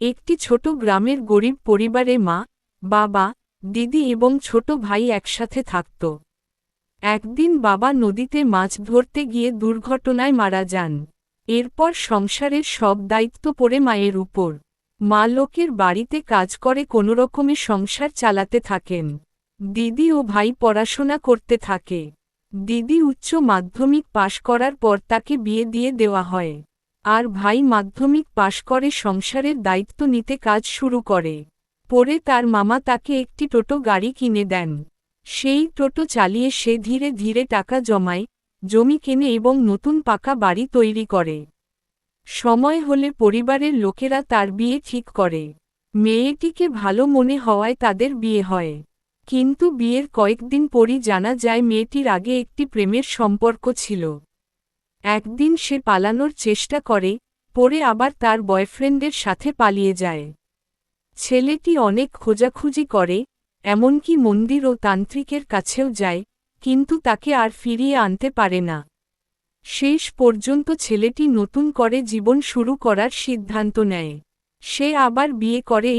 একটি ছোট গ্রামের গরিব পরিবারে মা, বাবা, দিদি এবং ছোট ভাই একসাথে থাকত। একদিন বাবা নদীতে মাছ ধরতে গিয়ে দুর্ঘটনায় মারা যান। এরপর সংসারের সব দায়িত্ব পড়ে মায়ের উপর। মা লোকের বাড়িতে কাজ করে কোনোরকমে সংসার চালাতে থাকেন। দিদি ও ভাই পড়াশোনা করতে থাকে। দিদি উচ্চ মাধ্যমিক পাশ করার পর তাকে বিয়ে দিয়ে দেওয়া হয়। আর ভাই মাধ্যমিক পাশ করে সংসারের দায়িত্ব নিতে কাজ শুরু করে। পরে তার মামা তাকে একটি টোটো গাড়ি কিনে দেন। সেই টোটো চালিয়ে সে ধীরে ধীরে টাকা জমায়, জমি কেনে এবং নতুন পাকা বাড়ি তৈরি করে। সময় হলে পরিবারের লোকেরা তার বিয়ে ঠিক করে। মেয়েটিকে ভালো মনে হওয়ায় তাদের বিয়ে হয়। কিন্তু বিয়ের কয়েকদিন পরই জানা যায় মেয়েটির আগে একটি প্রেমের সম্পর্ক ছিল। একদিন সে পালানোর চেষ্টা করে, পরে আবার তার বয়ফ্রেন্ডের সাথে পালিয়ে যায়। ছেলেটি অনেক খোঁজাখুঁজি করে, এমনকি মন্দির ও তান্ত্রিকের কাছেও যায়, কিন্তু তাকে আর ফিরিয়ে আনতে পারে না। শেষ পর্যন্ত ছেলেটি নতুন করে জীবন শুরু করার সিদ্ধান্ত নেয়। সে আবার বিয়ে করে।